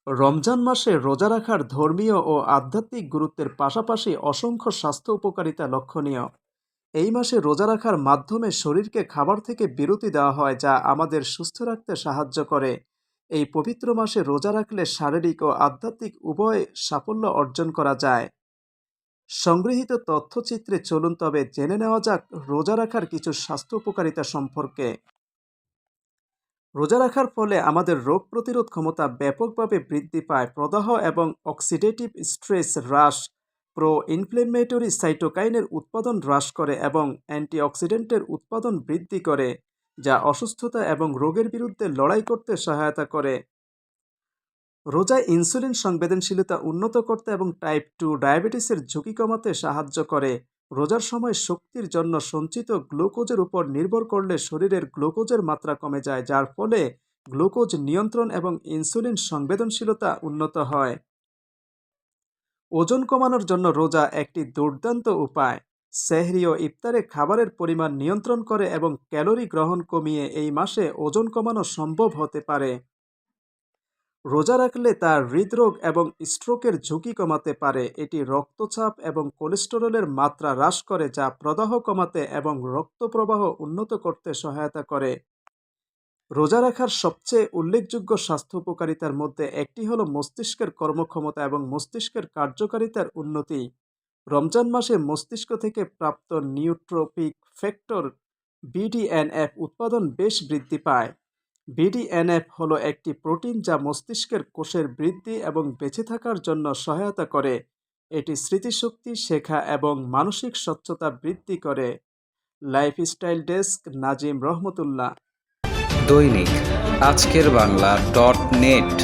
রমজান মাসে রোজা রাখার ধর্মীয় ও আধ্যাত্মিক গুরুত্বের পাশাপাশি অসংখ্য স্বাস্থ্য উপকারিতা লক্ষণীয়। এই মাসে রোজা রাখার মাধ্যমে শরীরকে খাবার থেকে বিরতি দেওয়া হয়, যা আমাদের সুস্থ রাখতে সাহায্য করে। এই পবিত্র মাসে রোজা রাখলে শারীরিক ও আধ্যাত্মিক উভয় সাফল্য অর্জন করা যায়। সংগৃহীত তথ্যচিত্রে চলুন তবে জেনে নেওয়া যাক রোজা রাখার কিছু স্বাস্থ্য উপকারিতা সম্পর্কে। রোজা রাখার ফলে আমাদের রোগ প্রতিরোধ ক্ষমতা ব্যাপকভাবে বৃদ্ধি পায়, প্রদাহ এবং অক্সিডেটিভ স্ট্রেস হ্রাস, প্রো ইনফ্লেমেটরি সাইটোকাইনের উৎপাদন হ্রাস করে এবং অ্যান্টিঅক্সিডেন্টের উৎপাদন বৃদ্ধি করে, যা অসুস্থতা এবং রোগের বিরুদ্ধে লড়াই করতে সহায়তা করে। রোজায় ইনসুলিন সংবেদনশীলতা উন্নত করতে এবং টাইপ 2 ডায়াবেটিসের ঝুঁকি কমাতে সাহায্য করে। রোজার সময় শক্তির জন্য সঞ্চিত গ্লুকোজের উপর নির্ভর করলে শরীরের গ্লুকোজের মাত্রা কমে যায়, যার ফলে গ্লুকোজ নিয়ন্ত্রণ এবং ইনসুলিন সংবেদনশীলতা উন্নত হয়। ওজন কমানোর জন্য রোজা একটি দুর্দান্ত উপায়। সেহরি ও ইফতারে খাবারের পরিমাণ নিয়ন্ত্রণ করে এবং ক্যালোরি গ্রহণ কমিয়ে এই মাসে ওজন কমানো সম্ভব হতে পারে। রোজা রাখলে তা হৃদরোগ এবং স্ট্রোকের ঝুঁকি কমাতে পারে। এটি রক্তচাপ এবং কোলেস্টেরলের মাত্রা হ্রাস করে, যা প্রদাহ কমাতে এবং রক্ত প্রবাহ উন্নত করতে সহায়তা করে। রোজা রাখার সবচেয়ে উল্লেখযোগ্য স্বাস্থ্য উপকারিতার মধ্যে একটি হলো মস্তিষ্কের কর্মক্ষমতা এবং মস্তিষ্কের কার্যকারিতার উন্নতি। রমজান মাসে মস্তিষ্ক থেকে প্রাপ্ত নিউট্রোপিক ফ্যাক্টর বিডিএনএফ উৎপাদন বেশ বৃদ্ধি পায়। বিডিএনএফ হলো একটি প্রোটিন যা মস্তিষ্কের কোষের বৃদ্ধি এবং বেঁচে থাকার জন্য সহায়তা করে। এটি স্মৃতিশক্তি, শেখা এবং মানসিক স্বচ্ছতা বৃদ্ধি করে। লাইফস্টাইল ডেস্ক, নাজিম রহমতুল্লাহ। দৈনিক আজকের বাংলা .net